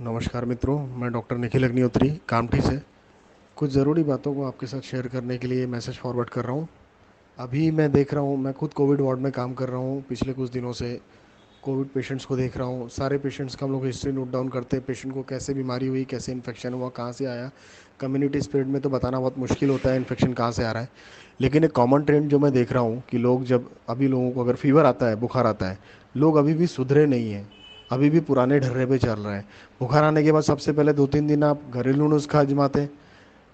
नमस्कार मित्रों, मैं डॉक्टर निखिल अग्निहोत्री कामठी से कुछ ज़रूरी बातों को आपके साथ शेयर करने के लिए मैसेज फॉरवर्ड कर रहा हूँ। अभी मैं देख रहा हूँ, मैं खुद कोविड वार्ड में काम कर रहा हूँ। पिछले कुछ दिनों से कोविड पेशेंट्स को देख रहा हूँ। सारे पेशेंट्स का हम लोग हिस्ट्री नोट डाउन करते हैं, पेशेंट को कैसे बीमारी हुई, कैसे इन्फेक्शन हुआ, कहाँ से आया। कम्युनिटी स्प्रेड में तो बताना बहुत मुश्किल होता है इन्फेक्शन कहाँ से आ रहा है, लेकिन एक कॉमन ट्रेंड जो मैं देख रहा हूँ कि लोग जब अभी लोगों को अगर फीवर आता है, बुखार आता है, लोग अभी भी सुधरे नहीं हैं, अभी भी पुराने ढर्रे पे चल रहे हैं। बुखार आने के बाद सबसे पहले 2-3 दिन आप घरेलू नुस्खा आजमाते हैं।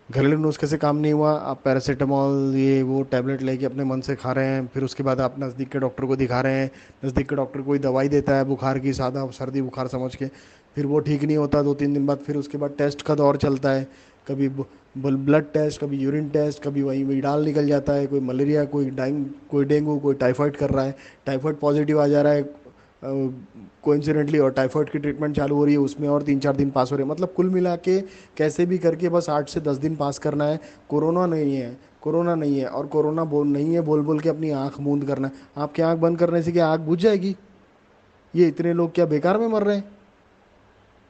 घरेलू नुस्खे से काम नहीं हुआ, आप पैरासीटामॉल ये वो टैबलेट लेके अपने मन से खा रहे हैं। फिर उसके बाद आप नज़दीक के डॉक्टर को दिखा रहे हैं। नज़दीक के डॉक्टर कोई दवाई देता है बुखार की, सादा सर्दी बुखार समझ के। फिर वो ठीक नहीं होता 2-3 दिन बाद। फिर उसके बाद टेस्ट का दौर चलता है, कभी ब्लड टेस्ट, कभी यूरिन टेस्ट, कभी वहीं विडाल निकल जाता है। कोई मलेरिया, कोई डेंगू, कोई टाइफाइड कर रहा है, टाइफाइड पॉजिटिव आ जा रहा है कोइंसिडेंटली, और टाइफाइड की ट्रीटमेंट चालू हो रही है, उसमें और 3-4 दिन पास हो रहे हैं। मतलब कुल मिला के कैसे भी करके बस 8 से 10 दिन पास करना है। कोरोना नहीं है, कोरोना नहीं है, और कोरोना बोल नहीं है बोल बोल के अपनी आंख मूंद करना है। आपकी आंख बंद करने से क्या आंख बुझ जाएगी? ये इतने लोग क्या बेकार में मर रहे हैं?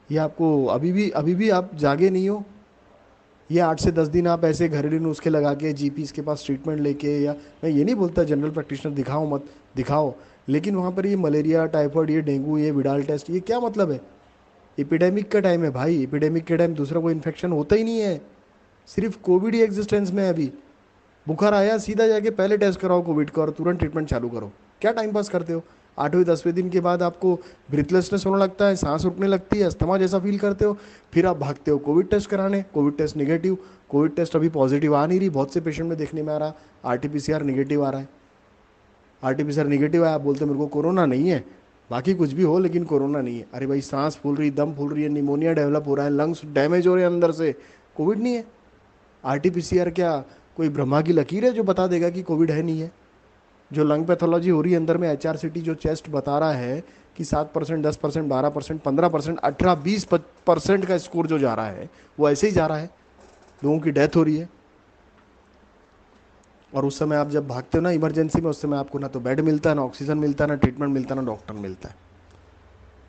ये आपको अभी भी आप जागे नहीं हो? ये 8 से 10 दिन आप ऐसे घरेलू नुस्खे लगा के जीपीस के पास ट्रीटमेंट लेके, या मैं ये नहीं बोलता जनरल प्रैक्टिशनर दिखाओ मत, दिखाओ, लेकिन वहाँ पर ये मलेरिया, टाइफाइड, ये डेंगू, ये विडाल टेस्ट, ये क्या मतलब है? एपिडेमिक का टाइम है भाई, एपिडेमिक के टाइम दूसरा कोई इन्फेक्शन होता ही नहीं है। सिर्फ कोविड ही एग्जिस्टेंस में है अभी। बुखार आया, सीधा जाके पहले टेस्ट कराओ कोविड का और तुरंत ट्रीटमेंट चालू करो। क्या टाइम पास करते हो? 8वें 10वें दिन के बाद आपको ब्रीथलेसनेस होने लगता है, सांस रुकने लगती है, अस्थमा जैसा फील करते हो। फिर आप भागते हो कोविड टेस्ट कराने, covid test negative. Covid test अभी पॉजिटिव आ नहीं रही, बहुत से पेशेंट में देखने में आ रहा। आरटीपीसीआर निगेटिव आ रहा है। आरटीपीसीआर निगेटिव है, आप बोलते हो मेरे को कोरोना नहीं है। बाकी कुछ भी हो लेकिन कोरोना नहीं है। अरे भाई, सांस फूल रही, दम फूल रही है, निमोनिया डेवलप हो रहा है, लंग्स डैमेज हो रहे हैं अंदर से, कोविड नहीं है। आरटीपीसीआर क्या कोई ब्रह्मा की लकीर है जो बता देगा कि कोविड है नहीं है? जो लंग पैथोलॉजी हो रही है अंदर में, एचआरसीटी जो चेस्ट बता रहा है कि 7%, 10%, 12%, 15%, 18-20% का स्कोर जो जा रहा है, वो ऐसे ही जा रहा है। लोगों की डेथ हो रही है। और उस समय आप जब भागते हो ना इमरजेंसी में, उस समय आपको ना तो बेड मिलता है, ना ऑक्सीजन मिलता है, ना ट्रीटमेंट मिलता है, ना डॉक्टर मिलता है।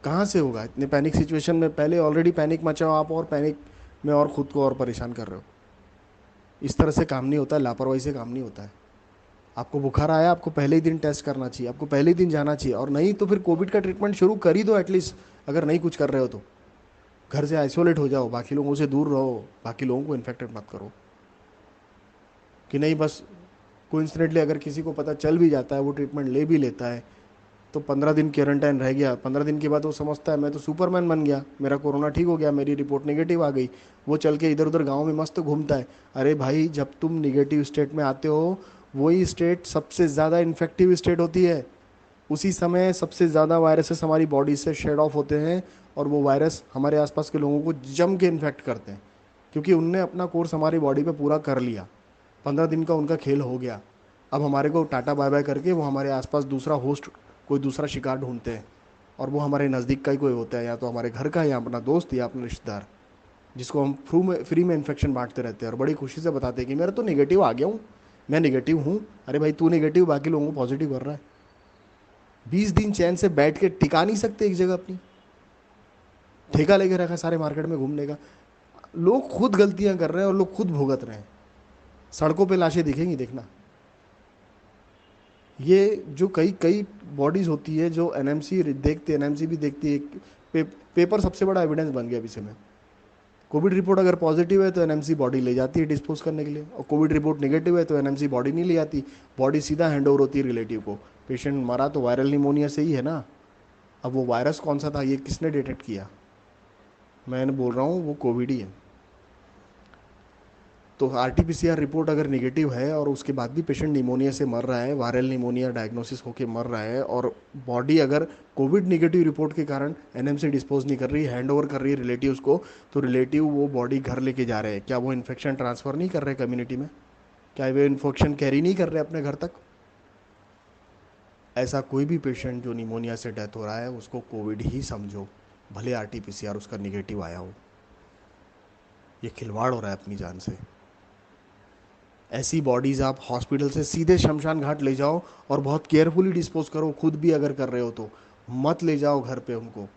कहाँ से होगा इतने पैनिक सिचुएशन में? पहले ऑलरेडी पैनिक मचाओ आप, और पैनिक में और खुद को और परेशान कर रहे हो। इस तरह से काम नहीं होता है, लापरवाही से काम नहीं होता है। आपको बुखार आया, आपको पहले ही दिन टेस्ट करना चाहिए, आपको पहले ही दिन जाना चाहिए। और नहीं तो फिर कोविड का ट्रीटमेंट शुरू कर ही दो एटलीस्ट। अगर नहीं कुछ कर रहे हो तो घर से आइसोलेट हो जाओ, बाकी लोगों से दूर रहो, बाकी लोगों को इन्फेक्टेड मत करो। कि नहीं बस कोइंसिडेंटली अगर किसी को पता चल भी जाता है, वो ट्रीटमेंट ले भी लेता है, तो 15 दिन क्वारंटाइन रह गया। 15 दिन के बाद वो समझता है मैं तो सुपरमैन बन गया, मेरा कोरोना ठीक हो गया, मेरी रिपोर्ट नेगेटिव आ गई। वो चल के इधर उधर गाँव में मस्त घूमता है। अरे भाई, जब तुम निगेटिव स्टेट में आते हो, वही स्टेट सबसे ज़्यादा इन्फेक्टिव स्टेट होती है। उसी समय सबसे ज़्यादा वायरसेस हमारी बॉडी से शेड ऑफ होते हैं, और वो वायरस हमारे आसपास के लोगों को जम के इन्फेक्ट करते हैं, क्योंकि उनने अपना कोर्स हमारी बॉडी पे पूरा कर लिया। 15 दिन का उनका खेल हो गया। अब हमारे को टाटा बाय बाय करके वो हमारे आसपास दूसरा होस्ट, कोई दूसरा शिकार ढूंढते हैं। और वो हमारे नज़दीक का ही कोई होता है, या तो हमारे घर का, या अपना दोस्त, या अपना रिश्तेदार, जिसको हम फ्री में इन्फेक्शन बांटते रहते हैं और बड़ी खुशी से बताते हैं कि मेरा तो निगेटिव आ गया हूँ, मैं निगेटिव हूँ। अरे भाई, तू निगेटिव, बाकी लोगों को पॉजिटिव कर रहा है। 20 दिन चैन से बैठ के टिका नहीं सकते एक जगह अपनी। ठेका लेके रखा सारे मार्केट में घूमने का। लोग खुद गलतियां कर रहे हैं और लोग खुद भुगत रहे हैं। सड़कों पे लाशें दिखेंगी, देखना। ये जो कई कई बॉडीज होती है जो एनएमसी देखते, एनएमसी भी देखती है। पेपर सबसे बड़ा एविडेंस बन गया अभी समय। कोविड रिपोर्ट अगर पॉजिटिव है तो एनएमसी बॉडी ले जाती है डिस्पोज करने के लिए, और कोविड रिपोर्ट नेगेटिव है तो एनएमसी बॉडी नहीं ले जाती। बॉडी सीधा हैंड ओवर होती है रिलेटिव को। पेशेंट मरा तो वायरल निमोनिया से ही है ना। अब वो वायरस कौन सा था, ये किसने डिटेक्ट किया? मैं बोल रहा हूँ वो कोविड ही है। तो आरटीपीसीआर रिपोर्ट अगर निगेटिव है और उसके बाद भी पेशेंट निमोनिया से मर रहा है, वायरल निमोनिया डायग्नोसिस होकर मर रहा है, और बॉडी अगर कोविड निगेटिव रिपोर्ट के कारण एनएमसी डिस्पोज नहीं कर रही, हैंड ओवर कर रही है रिलेटिव्स को, तो रिलेटिव वो बॉडी घर लेके जा रहे हैं। क्या वो इन्फेक्शन ट्रांसफर नहीं कर रहे कम्युनिटी में? क्या वो इन्फेक्शन कैरी नहीं कर रहे अपने घर तक? ऐसा कोई भी पेशेंट जो निमोनिया से डेथ हो रहा है, उसको कोविड ही समझो, भले आरटीपीसीआर उसका निगेटिव आया हो। ये खिलवाड़ हो रहा है अपनी जान से। ऐसी बॉडीज़ आप हॉस्पिटल से सीधे शमशान घाट ले जाओ, और बहुत केयरफुली डिस्पोज करो। खुद भी अगर कर रहे हो तो मत ले जाओ घर पे उनको।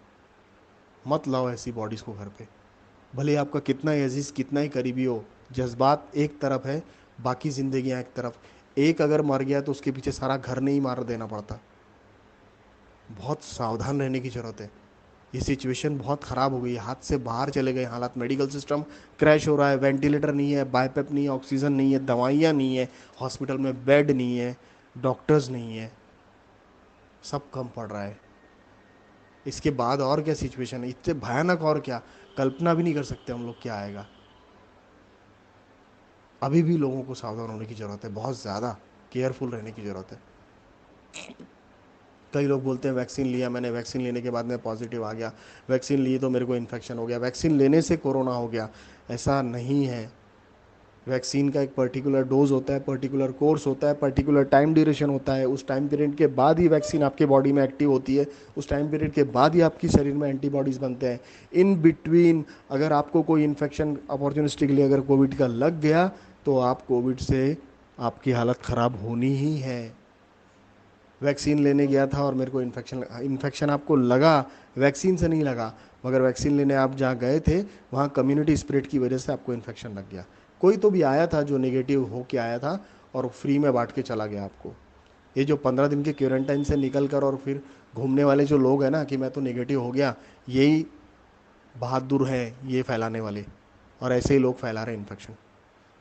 मत लाओ ऐसी बॉडीज़ को घर पे, भले आपका कितना ही अजीज़ कितना ही करीबी हो। जज्बात एक तरफ है, बाकी ज़िंदगियाँ एक तरफ। एक अगर मर गया तो उसके पीछे सारा घर नहीं मार देना पड़ता। बहुत सावधान रहने की ज़रूरत है। ये सिचुएशन बहुत ख़राब हो गई है, हाथ से बाहर चले गए हालात। मेडिकल सिस्टम क्रैश हो रहा है, वेंटिलेटर नहीं है, बाईपेप नहीं है, ऑक्सीजन नहीं है, दवाइयाँ नहीं है, हॉस्पिटल में बेड नहीं है, डॉक्टर्स नहीं है, सब कम पड़ रहा है। इसके बाद और क्या सिचुएशन है, इतने भयानक और क्या, कल्पना भी नहीं कर सकते हम लोग क्या आएगा। अभी भी लोगों को सावधान होने की ज़रूरत है, बहुत ज़्यादा केयरफुल रहने की ज़रूरत है। कई लोग बोलते हैं वैक्सीन लिया मैंने, वैक्सीन लेने के बाद मैं पॉजिटिव आ गया, वैक्सीन ली तो मेरे को इन्फेक्शन हो गया, वैक्सीन लेने से कोरोना हो गया। ऐसा नहीं है। वैक्सीन का एक पर्टिकुलर डोज होता है, पर्टिकुलर कोर्स होता है, पर्टिकुलर टाइम ड्यूरेशन होता है। उस टाइम पीरियड के बाद ही वैक्सीन आपके बॉडी में एक्टिव होती है, उस टाइम पीरियड के बाद ही आपकी शरीर में एंटीबॉडीज़ बनते हैं। इन बिटवीन अगर आपको कोई इन्फेक्शन अपॉर्चुनिस्टिकली अगर कोविड का लग गया तो आप कोविड से आपकी हालत ख़राब होनी ही है। वैक्सीन लेने गया था और मेरे को इन्फेक्शन इन्फेक्शन आपको लगा, वैक्सीन से नहीं लगा, मगर वैक्सीन लेने आप जहाँ गए थे वहाँ कम्युनिटी स्प्रेड की वजह से आपको इन्फेक्शन लग गया। कोई तो भी आया था जो नेगेटिव हो के आया था और फ्री में बांट के चला गया आपको। ये जो 15 दिन के क्वारंटाइन से निकल कर और फिर घूमने वाले जो लोग हैं ना कि मैं तो नेगेटिव हो गया, यही बहादुर हैं ये फैलाने वाले, और ऐसे ही लोग फैला रहे हैं इन्फेक्शन।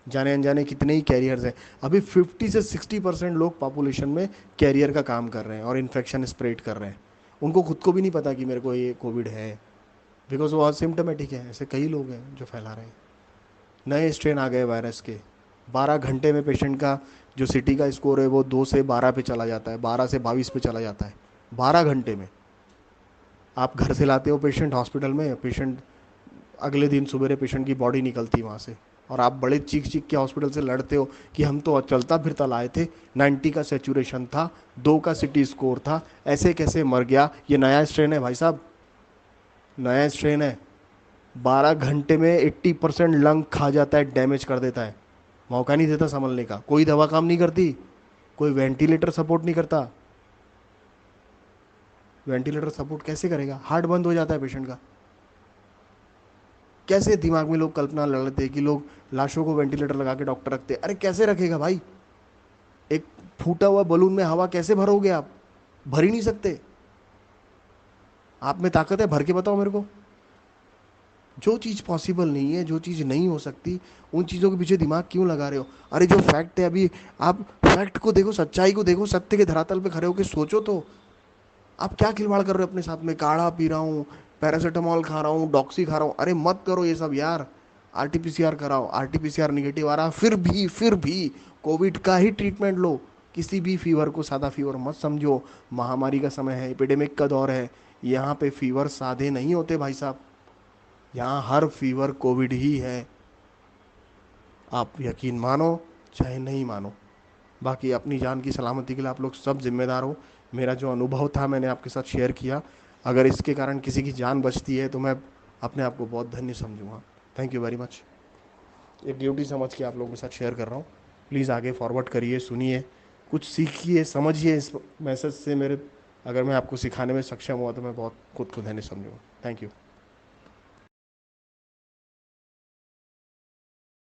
जाने अनजाने कितने ही कैरियर्स हैं। अभी 50 से 60% लोग पॉपुलेशन में कैरियर का काम कर रहे हैं और इन्फेक्शन स्प्रेड कर रहे हैं। उनको खुद को भी नहीं पता कि मेरे को ये कोविड है, बिकॉज वो सिम्टोमेटिक है। ऐसे कई लोग हैं जो फैला रहे हैं। नए स्ट्रेन आ गए वायरस के। 12 घंटे में पेशेंट का जो सिटी का स्कोर है वो 2 से 12 पे चला जाता है, 12 से 22 पे चला जाता है 12 घंटे में। आप घर से लाते हो पेशेंट हॉस्पिटल में, पेशेंट अगले दिन सुबह पेशेंट की बॉडी निकलती वहाँ से, और आप बड़े चीख चीख के हॉस्पिटल से लड़ते हो कि हम तो चलता फिरता लाए थे, 90 का सेचुरेशन था, 2 का सिटी स्कोर था, ऐसे कैसे मर गया। ये नया स्ट्रेन है भाई साहब, नया स्ट्रेन है। 12 घंटे में 80% लंग खा जाता है, डैमेज कर देता है, मौका नहीं देता संभलने का। कोई दवा काम नहीं करती, कोई वेंटिलेटर सपोर्ट नहीं करता। वेंटिलेटर सपोर्ट कैसे करेगा, हार्ट बंद हो जाता है पेशेंट का। कैसे दिमाग में लोग कल्पना लड़ते हैं कि लोग लाशों को वेंटिलेटर लगा के डॉक्टर रखते हैं। अरे कैसे रखेगा भाई, एक फूटा हुआ बलून में हवा कैसे भरोगे आप, भर ही नहीं सकते। आप में ताकत है, भर के बताओ मेरे को। जो चीज़ पॉसिबल नहीं है, जो चीज़ नहीं हो सकती, उन चीज़ों के पीछे दिमाग क्यों लगा रहे हो। अरे जो फैक्ट है, अभी आप फैक्ट को देखो, सच्चाई को देखो, सत्य के धरातल पे खड़े होकर सोचो तो। आप क्या खिलवाड़ कर रहे हो अपने साथ में, काढ़ा पी रहा हूँ, पैरासीटामोल खा रहा हूँ, डॉक्सी खा रहा हूँ। अरे मत करो ये सब यार। आरटीपीसीआर कराओ, आरटीपीसीआर निगेटिव आ रहा, फिर भी कोविड का ही ट्रीटमेंट लो। किसी भी फीवर को सादा फीवर मत समझो। महामारी का समय है, एपिडेमिक का दौर है। यहाँ पे फीवर सादे नहीं होते भाई साहब, यहाँ हर फीवर कोविड ही है। आप यकीन मानो चाहे नहीं मानो, बाकी अपनी जान की सलामती के लिए आप लोग सब जिम्मेदार हो। मेरा जो अनुभव था मैंने आपके साथ शेयर किया। अगर इसके कारण किसी की जान बचती है तो मैं अपने आप को बहुत धन्य समझूंगा। Thank you very much. एक ड्यूटी समझ के आप लोगों के साथ शेयर कर रहा हूँ। प्लीज़ आगे फॉरवर्ड करिए, सुनिए, कुछ सीखिए, समझिए इस मैसेज से। मेरे अगर मैं आपको सिखाने में सक्षम हुआ तो मैं बहुत खुद को धन्य समझूंगा। Thank you.